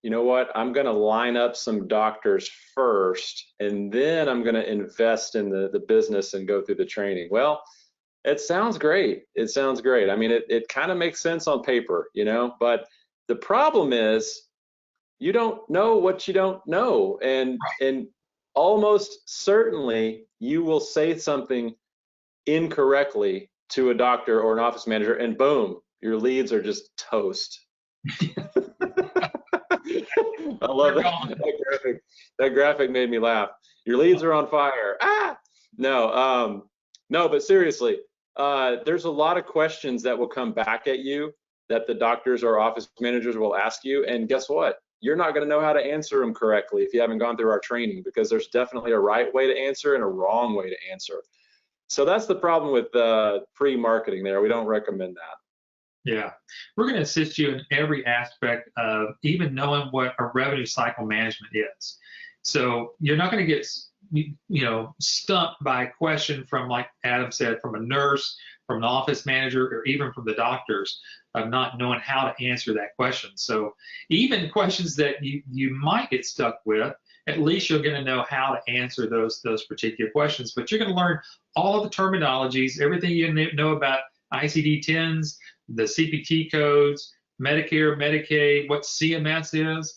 you know what, I'm going to line up some doctors first, and then I'm going to invest in the business and go through the training. Well, It sounds great. It sounds great. I mean, it kind of makes sense on paper, but the problem is you don't know what you don't know. And almost certainly you will say something incorrectly to a doctor or an office manager, and boom, your leads are just toast. I love that graphic. That graphic made me laugh. Your leads are on fire. Ah, no, no, but seriously, there's a lot of questions that will come back at you that the doctors or office managers will ask you, and guess what? You're not going to know how to answer them correctly if you haven't gone through our training, because there's definitely a right way to answer and a wrong way to answer. So that's the problem with pre-marketing there. We don't recommend that. Yeah, we're going to assist you in every aspect of even knowing what a revenue cycle management is. So you're not going to get, stumped by a question from, like Adam said, from a nurse, from an office manager, or even from the doctors of not knowing how to answer that question. So even questions that you might get stuck with, at least you're going to know how to answer those particular questions. But you're going to learn all of the terminologies, everything you know about ICD-10s, the CPT codes, Medicare, Medicaid, what CMS is.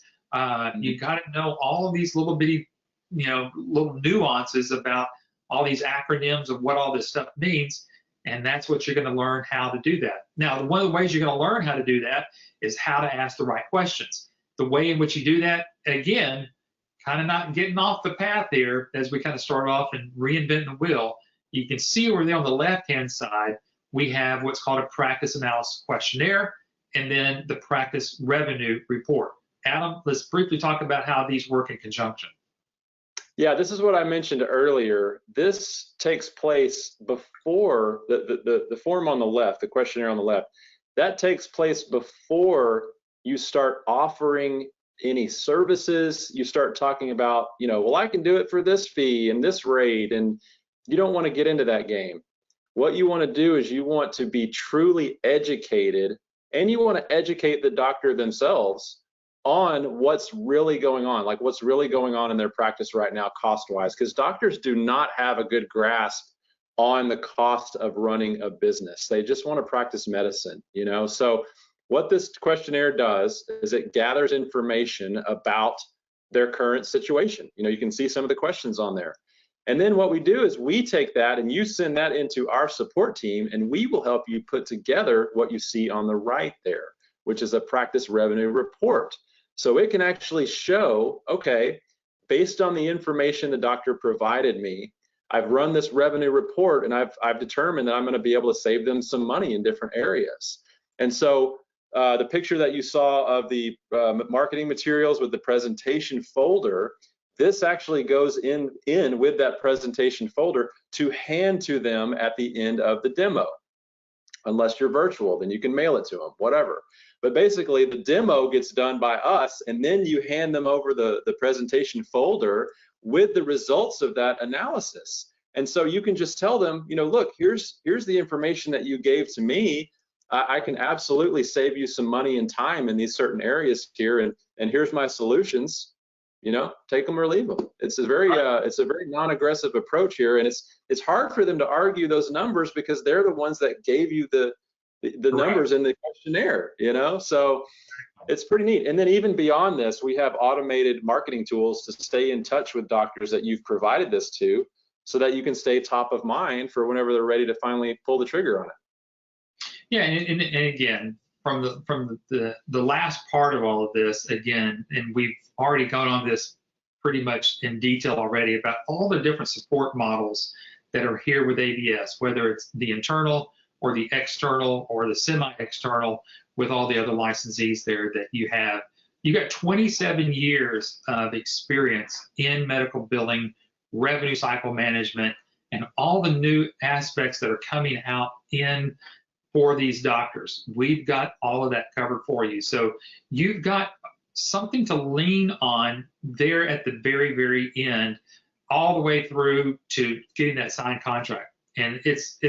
You got to know all of these little bitty, little nuances about all these acronyms of what all this stuff means. And that's what you're going to learn how to do that. Now, one of the ways you're going to learn how to do that is how to ask the right questions. The way in which you do that, again, kind of not getting off the path here as we kind of start off and reinvent the wheel. You can see over there on the left-hand side, we have what's called a practice analysis questionnaire, and then the practice revenue report. Adam, let's briefly talk about how these work in conjunction. Yeah, this is what I mentioned earlier. This takes place before the form on the left, the questionnaire on the left. That takes place before you start offering any services. You start talking about, well, I can do it for this fee and this rate, and you don't want to get into that game. What you want to do is you want to be truly educated, and you want to educate the doctor themselves on what's really going on, like what's really going on in their practice right now cost-wise, because doctors do not have a good grasp on the cost of running a business. They just want to practice medicine, So what this questionnaire does is it gathers information about their current situation. You can see some of the questions on there. And then what we do is we take that and you send that into our support team, and we will help you put together what you see on the right there, which is a practice revenue report. So it can actually show, okay, based on the information the doctor provided me, I've run this revenue report and I've determined that I'm going to be able to save them some money in different areas. And so the picture that you saw of the marketing materials with the presentation folder, this actually goes in with that presentation folder to hand to them at the end of the demo. Unless you're virtual, then you can mail it to them, whatever. But basically, the demo gets done by us, and then you hand them over the presentation folder with the results of that analysis. And so you can just tell them, look, here's the information that you gave to me. I can absolutely save you some money and time in these certain areas here, and here's my solutions. Take them or leave them. It's a very non-aggressive approach here, and it's hard for them to argue those numbers because they're the ones that gave you the numbers in the questionnaire. So it's pretty neat. And then even beyond this, we have automated marketing tools to stay in touch with doctors that you've provided this to, so that you can stay top of mind for whenever they're ready to finally pull the trigger on it. Yeah, and again, from the last part of all of this, again, and we've already gone on this pretty much in detail already about all the different support models that are here with ABS, whether it's the internal or the external or the semi-external with all the other licensees there that you have. You got 27 years of experience in medical billing, revenue cycle management, and all the new aspects that are coming out in for these doctors. We've got all of that covered for you. So you've got something to lean on there at the very, very end, all the way through to getting that signed contract. And it's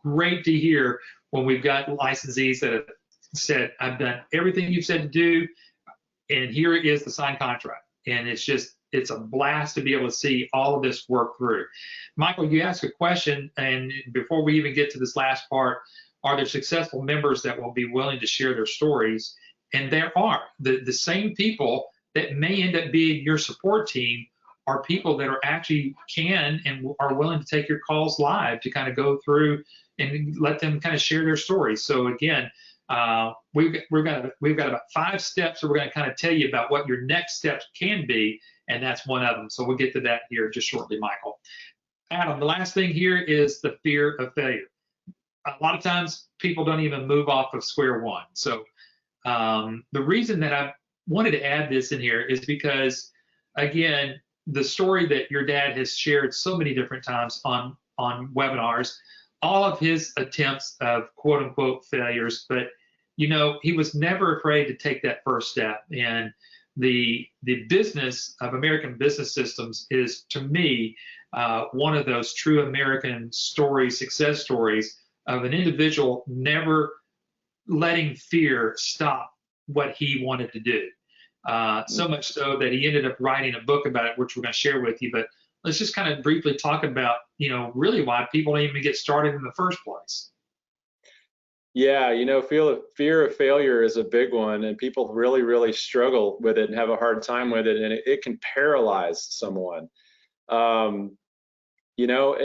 great to hear when we've got licensees that have said, I've done everything you've said to do, and here is the signed contract. And it's just it's a blast to be able to see all of this work through. Michael, you asked a question, and before we even get to this last part, are there successful members that will be willing to share their stories? And there are. The same people that may end up being your support team are people that are actually can and are willing to take your calls live to kind of go through and let them kind of share their stories. So again, we've got about 5 steps that we're going to kind of tell you about what your next steps can be, and that's one of them. So we'll get to that here just shortly, Michael. Adam, the last thing here is the fear of failure. A lot of times people don't even move off of square one. So the reason that I wanted to add this in here is because, again, the story that your dad has shared so many different times on webinars, all of his attempts of quote unquote failures, but you know, he was never afraid to take that first step. And the business of American Business Systems is, to me, one of those true American stories, success stories of an individual never letting fear stop what he wanted to do. So much so that he ended up writing a book about it, which we're going to share with you. But let's just kind of briefly talk about, you know, really why people don't even get started in the first place. Yeah, you know, fear of failure is a big one, and people really, really struggle with it and have a hard time with it, and it can paralyze someone. You know,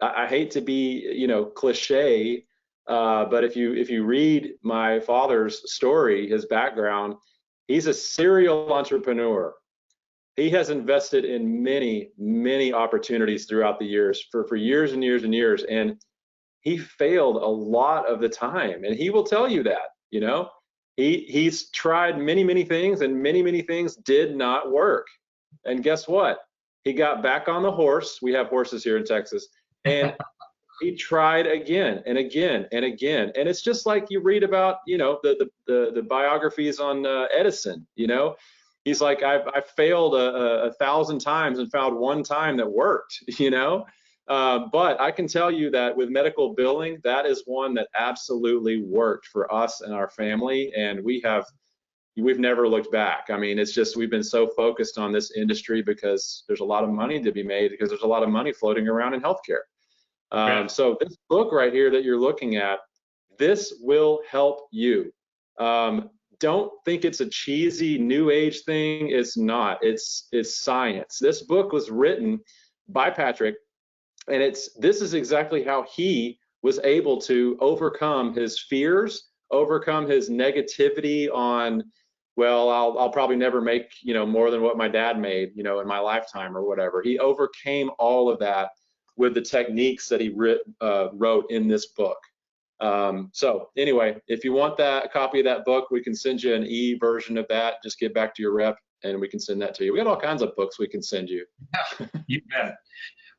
I hate to be, you know, cliche, but if you read my father's story, his background, he's a serial entrepreneur. He has invested in many, many opportunities throughout the years for years and years and years, and he failed a lot of the time, and he will tell you that. You know, he's tried many, many things, and many, many things did not work. And guess what? He got back on the horse. We have horses here in Texas, and he tried again and again and again. And it's just like you read about, you know, the biographies on Edison. You know, he's like, I failed a 1,000 times and found one time that worked. You know. But I can tell you that with medical billing, that is one that absolutely worked for us and our family, and we've never looked back. I mean, it's just we've been so focused on this industry because there's a lot of money to be made, because there's a lot of money floating around in healthcare. So this book right here that you're looking at, this will help you. Don't think it's a cheesy new age thing. It's not. It's science. This book was written by Patrick. And this is exactly how he was able to overcome his fears, overcome his negativity on, well, I'll probably never make, you know, more than what my dad made, you know, in my lifetime or whatever. He overcame all of that with the techniques that he wrote in this book. So anyway, if you want a copy of that book, we can send you an e-version of that. Just get back to your rep and we can send that to you. We got all kinds of books we can send you. You bet.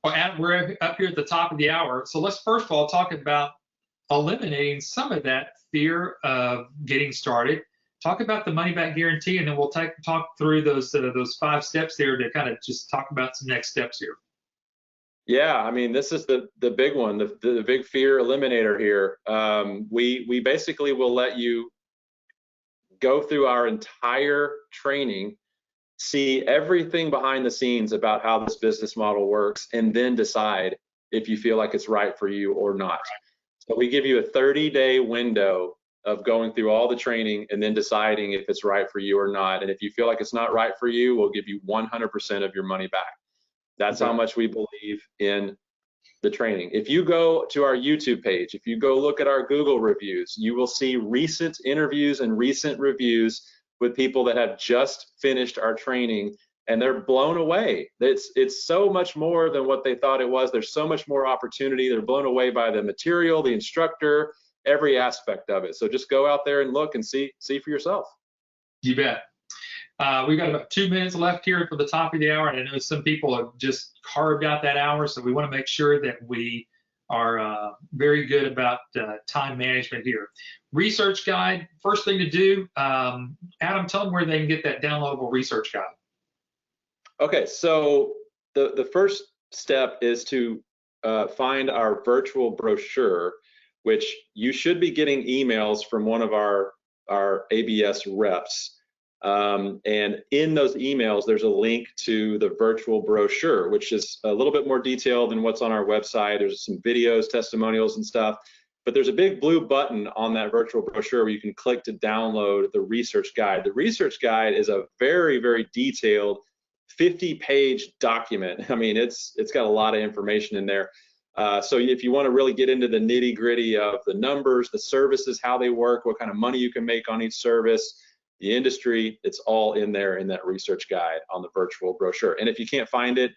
Well, Adam, we're up here at the top of the hour. So let's first of all talk about eliminating some of that fear of getting started. Talk about the money back guarantee, and then we'll talk through those 5 steps there to kind of just talk about some next steps here. Yeah, I mean, this is the big one, the big fear eliminator here. We basically will let you go through our entire training, see everything behind the scenes about how this business model works, and then decide if you feel like it's right for you or not. So we give you a 30-day window of going through all the training and then deciding if it's right for you or not. And if you feel like it's not right for you, we'll give you 100% of your money back. That's how much we believe in the training. If you go to our YouTube page, if you go look at our Google reviews, you will see recent interviews and recent reviews with people that have just finished our training, and they're blown away. It's so much more than what they thought it was. There's so much more opportunity. They're blown away by the material, the instructor, every aspect of it. So just go out there and look and see for yourself. You bet. We've got about 2 minutes left here for the top of the hour, and I know some people have just carved out that hour, so we want to make sure that we are very good about time management here. Research guide, first thing to do, Adam, tell them where they can get that downloadable research guide. Okay, so the first step is to find our virtual brochure, which you should be getting emails from one of our ABS reps And in those emails, there's a link to the virtual brochure, which is a little bit more detailed than what's on our website. There's some videos, testimonials, and stuff. But there's a big blue button on that virtual brochure where you can click to download the research guide. The research guide is a very, very detailed 50-page document. I mean, it's got a lot of information in there. So if you want to really get into the nitty-gritty of the numbers, the services, how they work, what kind of money you can make on each service, the industry, it's all in there in that research guide on the virtual brochure. And if you can't find it,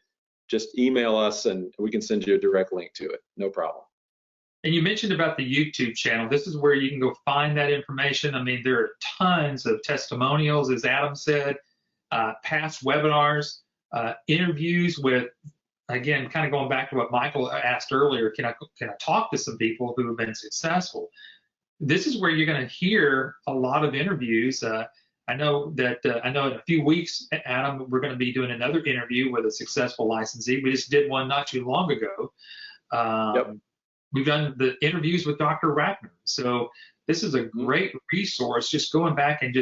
just email us and we can send you a direct link to it. No problem. And you mentioned about the YouTube channel. This is where you can go find that information. I mean, there are tons of testimonials, as Adam said, past webinars, interviews with, again, kind of going back to what Michael asked earlier, can I talk to some people who have been successful? This is where you're going to hear a lot of interviews. I know in a few weeks, Adam, we're going to be doing another interview with a successful licensee. We just did one not too long ago. Yep. We've done the interviews with Dr. Ratner. So this is a great resource, just going back and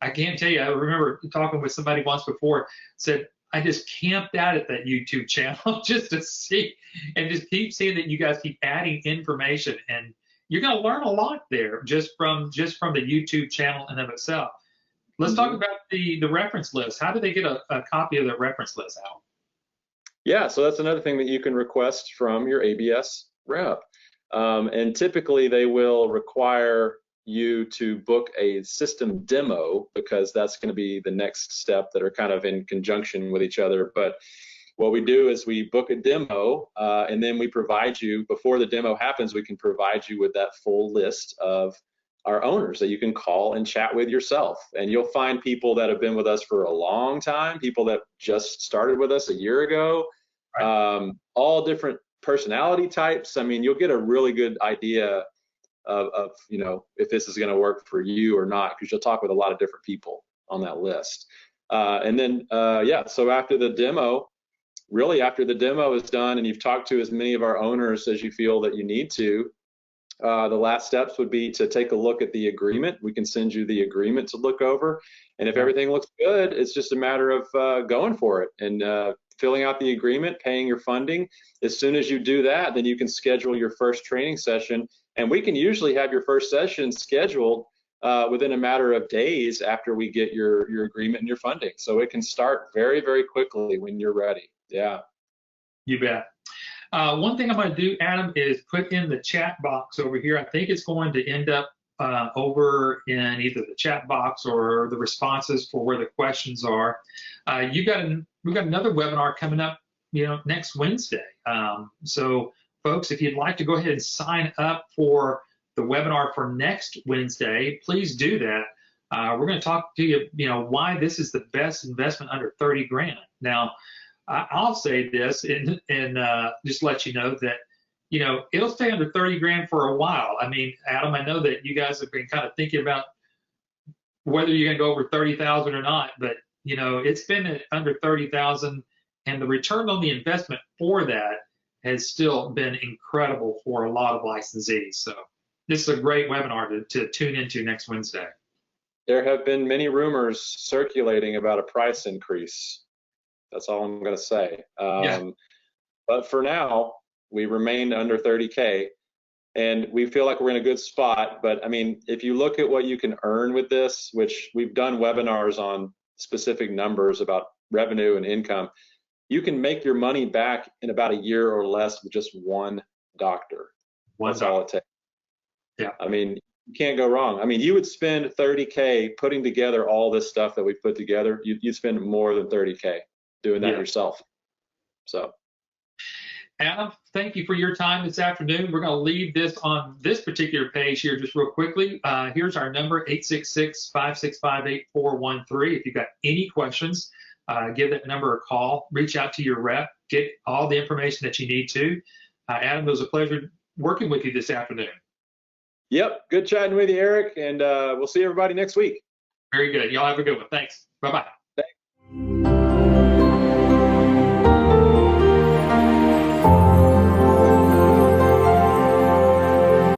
I can't tell you, I remember talking with somebody once before, said, I just camped out at that YouTube channel just to see, and just keep seeing that you guys keep adding information, and you're going to learn a lot there just from the YouTube channel in of itself. Let's talk about the reference list. How do they get a copy of the reference list out? Yeah, so that's another thing that you can request from your ABS rep. And typically they will require you to book a system demo, because that's going to be the next step that are kind of in conjunction with each other. But what we do is we book a demo, and then we provide you, before the demo happens, we can provide you with that full list of our owners that you can call and chat with yourself. And you'll find people that have been with us for a long time, people that just started with us a year ago, all different personality types. I mean, you'll get a really good idea of if this is going to work for you or not, because you'll talk with a lot of different people on that list. And then so after the demo, really after the demo is done and you've talked to as many of our owners as you feel that you need to, the last steps would be to take a look at the agreement. We can send you the agreement to look over, and if everything looks good, it's just a matter of going for it and filling out the agreement, paying your funding. As soon as you do that, then you can schedule your first training session, and we can usually have your first session scheduled within a matter of days after we get your agreement and your funding. So it can start very, very quickly when you're ready. Yeah. You bet. One thing I'm going to do, Adam, is put in the chat box over here. I think it's going to end up over in either the chat box or the responses for where the questions are. We've got another webinar coming up, next Wednesday. So folks, if you'd like to go ahead and sign up for the webinar for next Wednesday, please do that. We're going to talk to you, why this is the best investment under 30 grand. Now, I'll say this and just let you know that, it'll stay under 30 grand for a while. I mean, Adam, I know that you guys have been kind of thinking about whether you're going to go over 30,000 or not, but, it's been at under 30,000, and the return on the investment for that has still been incredible for a lot of licensees. So this is a great webinar to tune into next Wednesday. There have been many rumors circulating about a price increase. That's all I'm going to say. But for now, we remain under 30K, and we feel like we're in a good spot. But I mean, if you look at what you can earn with this, which we've done webinars on specific numbers about revenue and income, you can make your money back in about a year or less with just one doctor. That's all it takes. Yeah. I mean, you can't go wrong. I mean, you would spend 30K putting together all this stuff that we put together. You'd spend more than 30K doing that yourself. So, Adam, thank you for your time this afternoon. We're going to leave this on this particular page here just real quickly. Here's our number, 866-565-8413. If you've got any questions, give that number a call, reach out to your rep, get all the information that you need to. Adam, it was a pleasure working with you this afternoon. Yep, good chatting with you, Eric, and we'll see everybody next week. Very good. Y'all have a good one. Thanks. Bye-bye. Thanks.